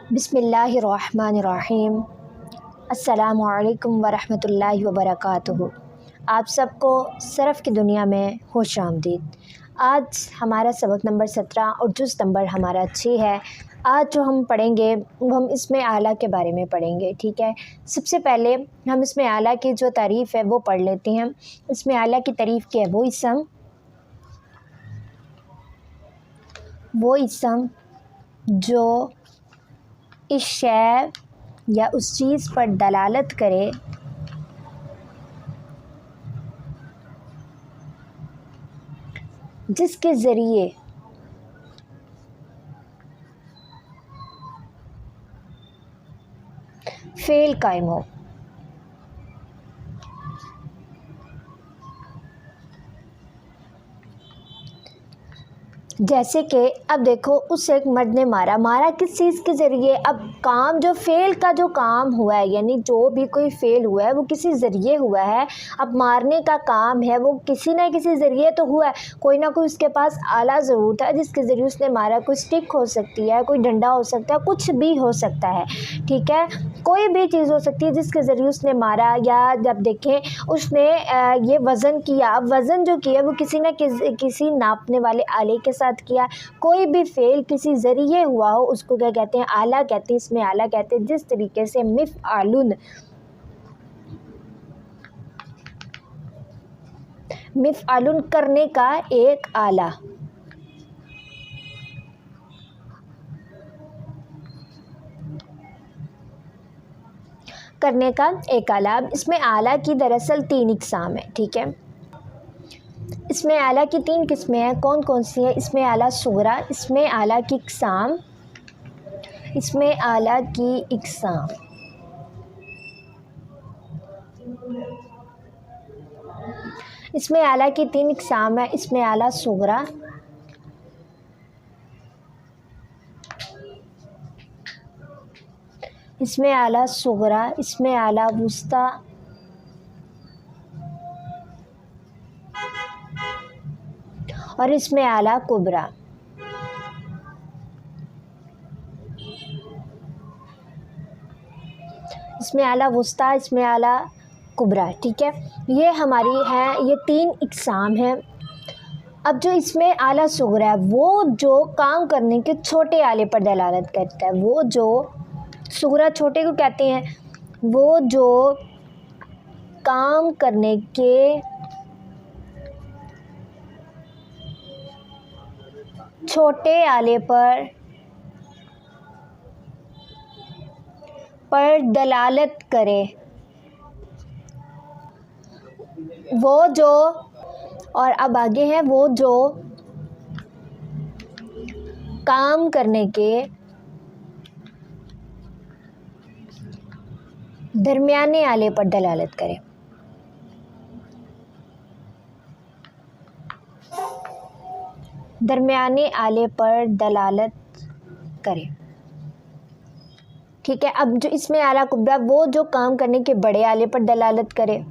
बिस्मिल्लाहिर्रहमानिर्रहीम। अस्सलामुअलैकुम वरहमतुल्लाहि वबरकातुहू। आप सबको सरफ़ की दुनिया में खुश आमदीद। आज हमारा सबक नंबर 17 और जुज़ नंबर हमारा 6 है। आज जो हम पढ़ेंगे वो हम इसमें आला के बारे में पढ़ेंगे। ठीक है, सबसे पहले हम इसमें आला की जो तारीफ़ है वो पढ़ लेते हैं। इसमें आला की तारीफ़ क्या है? वो इसम जो इस शय या उस चीज़ पर दलालत करे जिसके ज़रिए फ़ेल कायम हो। जैसे कि अब देखो, उस एक मर्द ने मारा किस चीज़ के ज़रिए? अब काम जो फ़ेल का जो काम हुआ है, यानी जो भी कोई फ़ेल हुआ है वो किसी ज़रिए हुआ है। अब मारने का काम है वो किसी न किसी ज़रिए तो हुआ है। कोई ना कोई उसके पास आला ज़रूर था जिसके ज़रिए उसने मारा। कोई स्टिक हो सकती है, कोई डंडा हो सकता है, कुछ भी हो सकता है। ठीक है, कोई भी चीज़ हो सकती है जिसके ज़रिए उसने मारा। या जब देखें उसने ये वज़न किया, अब वज़न जो किया वो किसी न किसी नापने वाले आले के साथ किया। कोई भी फ़ेल किसी ज़रिए हुआ हो उसको क्या कहते हैं? आला कहते हैं। इसमें आला कहते हैं जिस तरीके से मिफ़आलुन करने का एक आला। करने का एक आला। इसमें आला की दरअसल 3 इक़साम है। ठीक है, इसमें आला की 3 किस्में हैं। कौन कौन सी हैं? इसमें आला सुगरा, इसमें आला की इक़साम, इसमें आला की इक़साम। इसमें आला की 3 इक़साम है। इसमें आला सुगरा, इसमें आला सुगरा, इसमें आला वुस्ता, और इसमें आला कुबरा। इसमें आला वुस्ता, इसमें आला कुबरा। ठीक है, ये हमारी है, ये 3 इक़साम हैं। अब जो इसमें आला सुगरा है वो जो काम करने के छोटे आले पर दलालत करता है। वो जो सुगरा छोटे को कहते हैं, वो जो काम करने के छोटे आले पर दलालत करे। वो जो, और अब आगे है, वो जो काम करने के दरमियाने आले पर दलालत करे। दरमियाने आले पर दलालत करे। ठीक है, अब जो इसमें आला कुबरा, वो जो काम करने के बड़े आले पर दलालत करे।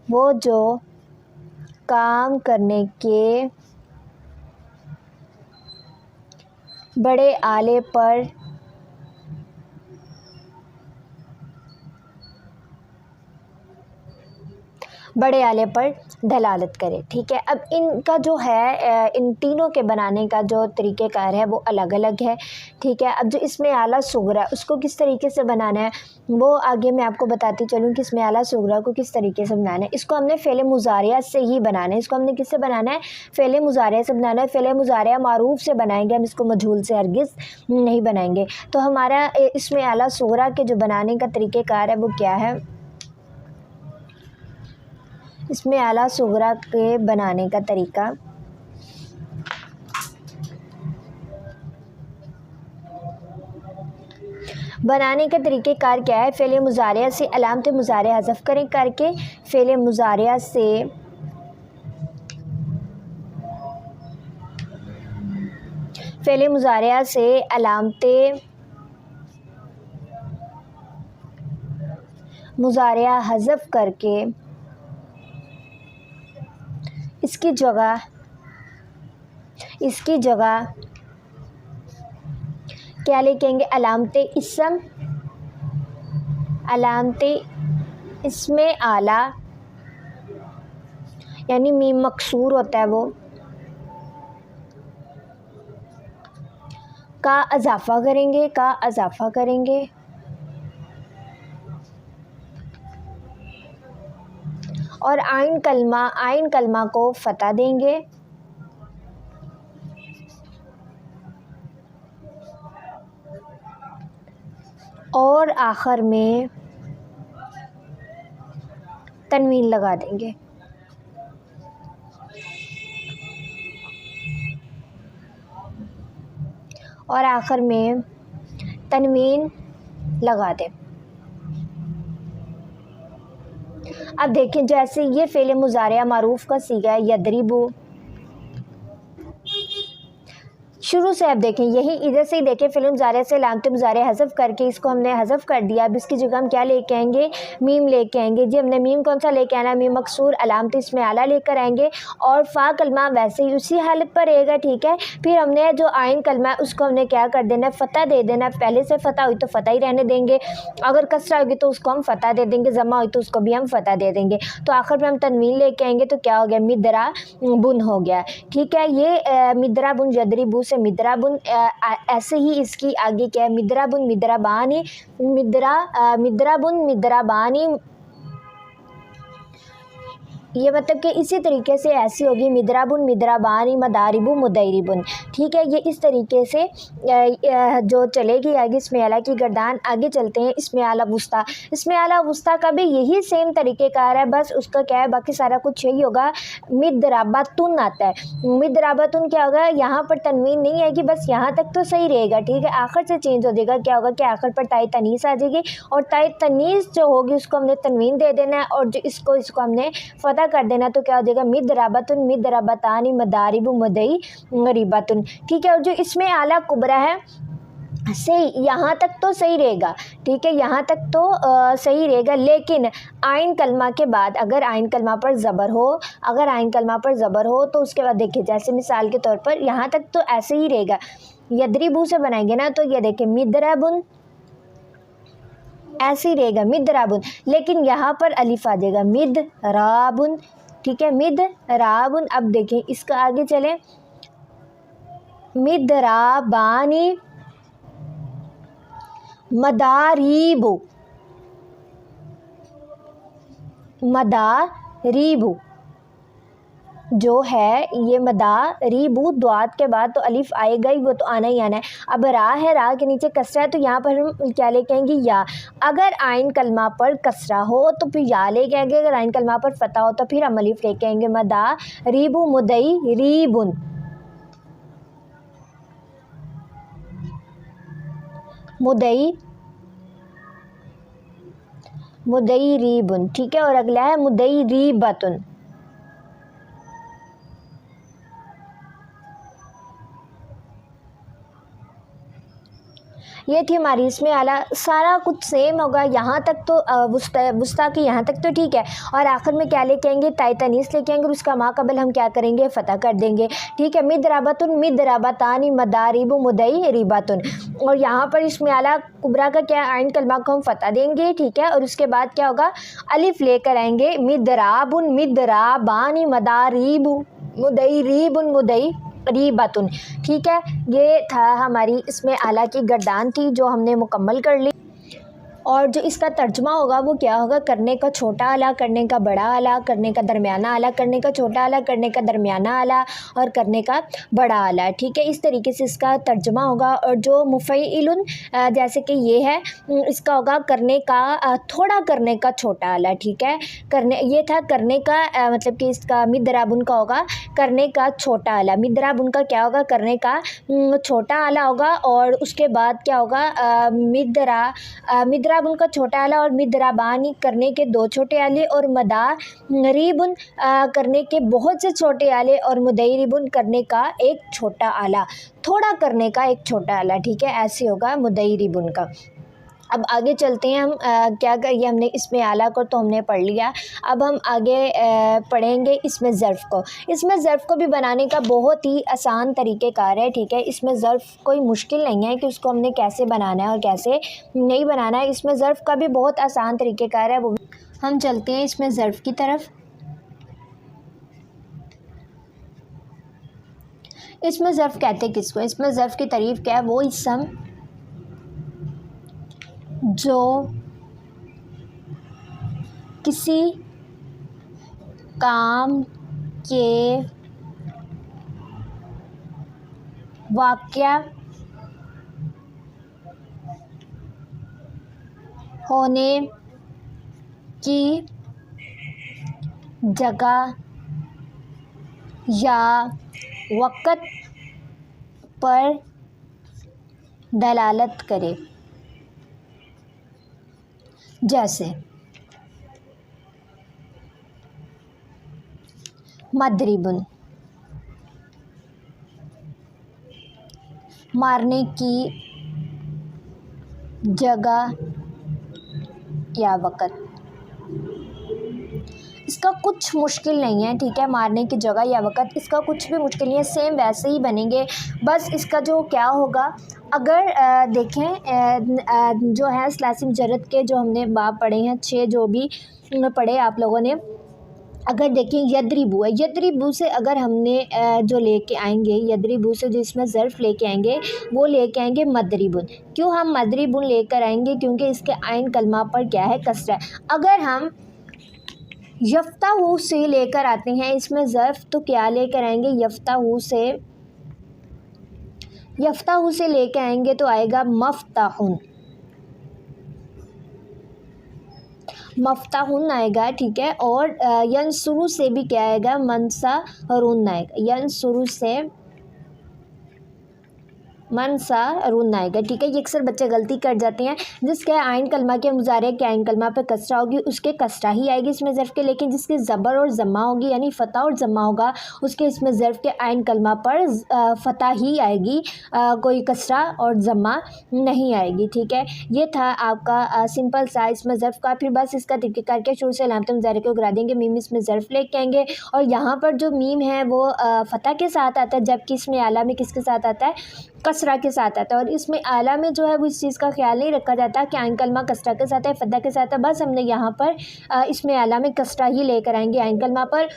वो जो काम करने के बड़े आले पर दलालत करे। ठीक है, अब इनका जो है, इन तीनों के बनाने का जो तरीक़ेकार है वो अलग अलग है। ठीक है, अब जो इसमें आला सुगरा उसको किस तरीके से बनाना है वो आगे मैं आपको बताती चलूँ कि इसमें आला सुगरा को किस तरीके से बनाना है। इसको हमने फ़ेले मुज़ारिया से ही बनाना है। इसको हमने किससे बनाना है? फ़ेले मुज़ारिया से बनाना है। फ़ेले मुज़ारिया मारूफ़ से बनाएंगे हम, इसको मजहूल से हरगिज़ नहीं बनाएंगे। तो हमारा इसमें आला सुगरा के जो बनाने का तरीक़ेकार है वो क्या है? इसमें आला सुगरा के बनाने का तरीका, तरीक़ेकार क्या है? फ़ेले मुज़ारिया से अलामत मुज़ारिया हज़फ़ करें करके, फ़ेले मुज़ारिया से अलामत मुज़ारिया हज़फ़ करके इसकी जगह क्या लेके आएंगे, अलामते इसम, अलामते इसमें आला, यानी मीम मकसूर होता है वो, का अजाफा करेंगे, का अजाफा करेंगे। और आइन कलमा को फतह देंगे। और आखिर में तनवीन लगा देंगे। और आखिर में तनवीन लगा दें। अब देखें जैसे ये फ़ेल मुज़ारिया मारूफ़ का सीगा है यदरिबु, शुरू से अब देखें यही इधर से ही देखें फ़िल्म मुज़ारिया से लामते मुज़ारिया हज़फ करके इसको हमने हज़फ कर दिया। अब इसकी जगह हम क्या लेके आएंगे, मीम लेके आएंगे। जी हमने मीम कौन सा लेके आना, मीम मकसूर अलामत इसमें आला लेकर आएंगे। और फ़ा कलमा वैसे ही उसी हालत पर रहेगा, ठीक है। फिर हमने जो आइन कलमा है उसको हमने क्या कर देना है, फ़तह दे देना है। पहले से फ़तह हुई तो फ़तह ही रहने देंगे, अगर कसरा होगी तो उसको हम फ़तह दे देंगे, ज़मा हुई तो उसको भी हम फ़तह दे देंगे। तो आखिर में हम तनवीन लेके आएंगे तो क्या हो गया, मिदरा बुन हो गया, ठीक है। ये मिदरा बुन यदरिबु से मिदरा बुन, ऐसे ही इसकी आगे क्या है, मिदरा बुन मिदरा बानी, मिदरा बुन मिदरा बानी, ये मतलब कि इसी तरीके से ऐसी होगी मिदराबुन मिदराबानी मदारिबु मुदैरिबुन, ठीक है। ये इस तरीके से जो चलेगी आगे इसमें आला की गर्दान। आगे चलते हैं इसमें आला वुस्ता। इसमें आला वुस्ता का भी यही सेम तरीक़ेकार है, बस उसका क्या है बाकी सारा कुछ यही होगा। मिदराबतुन आता है, मिदराबतुन क्या होगा, यहाँ पर तनवीन नहीं आएगी, बस यहाँ तक तो सही रहेगा, ठीक है। आखिर से चेंज हो जाएगा, क्या होगा कि आखिर पर ताई तनीस आ जाएगी और ताई तनीस जो होगी उसको हमने तनवीन दे देना है और जो इसको हमने फ़तह कर देना। तो क्या हो जाएगा, मिदराबतुन मिदराबतानी मदारिबु मुदई गरीबतुन, ठीक है। और जो इसमें आला कुबरा है सही, यहाँ तक तो सही रहेगा, ठीक है, यहाँ तक तो सही रहेगा। लेकिन आइन कलमा के बाद अगर आइन कलमा पर ज़बर हो, अगर आइन कलमा पर ज़बर हो तो उसके बाद देखिए जैसे मिसाल के तौर पर यहाँ तक तो ऐसे ही रहेगा। यदरिबु से बनाएंगे ना तो ये देखिए मिदराबुन ऐसे ही रहेगा मिदराबुन, लेकिन यहाँ पर अलिफ आ जाएगा मिदराबुन, ठीक है, मिदराबुन। अब देखें इसका आगे चलें, मिदराबानी मदारीबु, मदारीबु जो है ये मदारीबु, द्वात के बाद तो अलिफ आएगा ही, वो तो आना ही आना है। अब रा है, रा के नीचे कसरा है तो यहाँ पर हम क्या लेके आएंगे, या। अगर आइन कलमा पर कसरा हो तो फिर या लेके आएंगे, अगर आइन कलमा पर फतह हो तो फिर हम अलिफ लेके आएंगे। मदारीबु मुदई रीबुन, मुदई मुदई रीबुन, ठीक है। और अगला है मुदई रीबतुन, ये थी हमारी इसमें आला। सारा कुछ सेम होगा, यहाँ तक तो वुस्ता की यहाँ तक तो ठीक है। और आखिर में क्या लेके आएंगे, ताई तनीस लेके आएंगे और उसका माकबल हम क्या करेंगे, फ़तह कर देंगे, ठीक है। मिदराबतुन मिदराबतानी मदारिबु मुदई रिबातुन। और यहाँ पर इसमें आला कुबरा का क्या, आइन कलमा को हम फ़तह देंगे, ठीक है। और उसके बाद क्या होगा, अलिफ लेकर आएंगे, मिदराबुन मिदराबानी मदारिबु मुदई रीबुन मुदई रीबतुन, ठीक है। ये था हमारी इसमें आला की गर्दान थी जो हमने मुकम्मल कर ली। और जो इसका तर्जुमा होगा वो क्या होगा, करने का छोटा आला, करने का बड़ा आला, करने का दरमियाना आला, करने का छोटा आला, करने का दरमियाना आला और करने का बड़ा आला, ठीक है। इस तरीके से इसका तर्जुमा होगा। और जो मुफ़ईलुन जैसे कि ये है, इसका होगा करने का थोड़ा, करने का छोटा आला, ठीक है। करने ये था करने का मतलब कि इसका मिदराबुन का होगा करने का छोटा आला, मिदराबुन का क्या होगा, करने का छोटा आला होगा। और उसके बाद क्या होगा, मिदराबुन का छोटा आला और मिदराबानी करने के दो छोटे आले और मदारीबुन करने के बहुत से छोटे आले और मुदैरिबुन करने का एक छोटा आला, थोड़ा करने का एक छोटा आला, ठीक है। ऐसे होगा मुदैरिबुन का। अब आगे चलते हैं हम क्या करिए, हमने इसमें आला को तो हमने पढ़ लिया। अब हम आगे पढ़ेंगे इसमें ज़र्फ़ को। इसमें ज़र्फ़ को भी बनाने का बहुत ही आसान तरीक़ेकार है, ठीक है। इसमें ज़र्फ़ कोई मुश्किल नहीं है कि उसको हमने कैसे बनाना है और कैसे नहीं बनाना है। इसमें ज़र्फ़ का भी बहुत आसान तरीक़ेकार है। वो हम चलते हैं इसमें ज़र्फ़ की तरफ। इसमें ज़र्फ़ कहते किसको? इसमें ज़र्फ़ की तारीफ़ क्या है? वो इसम जो किसी काम के वाक़या होने की जगह या वक़्त पर दलालत करे। जैसे मदरिबुन मारने की जगह या वक़्त। इसका कुछ मुश्किल नहीं है, ठीक है। मारने की जगह या वक़्त, इसका कुछ भी मुश्किल नहीं है, सेम वैसे ही बनेंगे। बस इसका जो क्या होगा, अगर देखें जो है सलासी मुजर्रद के जो हमने बाब पढ़े हैं 6 जो भी पढ़े आप लोगों ने, अगर देखें यदरिबू है, यदरिबू से अगर हमने जो लेके आएंगे, यदरिबू से जो इसमें ज़र्फ़ लेके आएंगे वो लेके आएंगे मदरिबुन। क्यों हम मदरिबुन लेकर आएंगे? क्योंकि इसके आइन कलमा पर क्या है? कसरा है। अगर हम यफ्ताहू से लेकर आते हैं इसमें ज़र्फ़, तो क्या लेकर आएंगे? यफ्ताहू से लेकर आएंगे तो आएगा मफ्ताहुन, मफ्ताहुन आएगा, ठीक है। और यंसुरु से भी क्या आएगा? मनसरुन आएगा, यंसुरु से मनसरुन आएगा, ठीक है। ये अक्सर बच्चे गलती कर जाते हैं। जिसके आइन कलमा के मुज़ारे के आइन कलमा पे कसरा होगी उसके कसरा ही आएगी इसमें ज़र्फ़ के, लेकिन जिसकी ज़बर और ज़म्मा होगी यानी फ़तह और ज़म्मा होगा उसके इसमें ज़र्फ़ के आइन कलमा पर फ़तह ही आएगी, कोई कसरा और ज़म्मा नहीं आएगी, ठीक है। ये था आपका सिंपल सा इसमें ज़र्फ़ का। फिर बस इसका तरीक़ेकार क्या, शुरू से अलामत मुज़ारे को गिरा देंगे, मीम इसमें ज़र्फ़ लेके आएंगे और यहाँ पर जो मीम है वो फ़तह के साथ आता है, जबकि इसमें आला में किसके साथ आता है? कसरा के साथ आता है। और इसमें आला में जो है वो इस चीज़ का ख्याल नहीं रखा जाता कि आइन कलमा कसरा के साथ है, फ़तह के साथ है। बस हमने यहाँ पर इसमें आला में कसरा ही लेकर आएंगे आइन कलमा पर,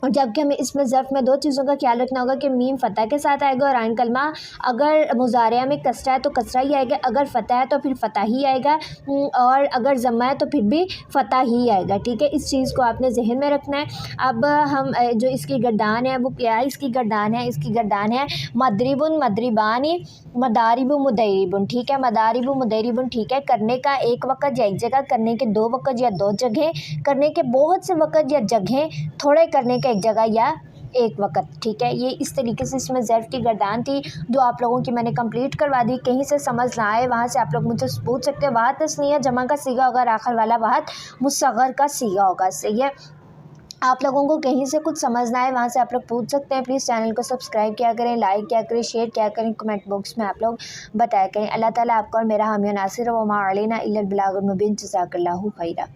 और जबकि हमें इसमें ज़र्फ़ में 2 चीज़ों का ख्याल रखना होगा कि मीम फ़तह के साथ आएगा और आइन कलमा अगर मुज़ारिया में कसरा है तो कसरा ही आएगा, अगर फ़तह है तो फिर फ़तह ही आएगा, और अगर ज़म्मा है तो फिर भी फ़तह ही आएगा, ठीक है। इस चीज़ को आपने ज़हन में रखना है। अब हम जो इसकी गर्दान है वो क्या है? इसकी गर्दान है मदरिबुन मदरिबानी मदारिबु मुदैरिबुन, ठीक है। मदारिबु मुदैरिबुन, ठीक है। करने का एक वक़्त या एक जगह, करने के 2 वक़्त या 2 जगह, करने के बहुत से वक़्त या जगह, थोड़े करने का एक जगह या एक वक़्त, ठीक है। ये इस तरीके से इसमें ज़र्फ़ की गर्दान थी जो आप लोगों की मैंने कंप्लीट करवा दी। कहीं से समझ ना आए वहाँ से आप लोग मुझसे पूछ सकते हैं। वाहत तस्नीया जमा का सीगा होगा, आखिर वाला वाहत मुसग़्ग़र का सीगा होगा, सही है। आप लोगों को कहीं से कुछ समझ ना आए वहाँ से आप लोग पूछ सकते हैं। प्लीज़ चैनल को सब्सक्राइब किया करें, लाइक किया करें, शेयर किया करें, कमेंट बॉक्स में आप लोग बताया करें। अल्लाह ताला आपका और मेरा हामी नासिर व मा अलैना इल्लल बलागुल मुबीन। जज़ाकल्लाहु खैरा।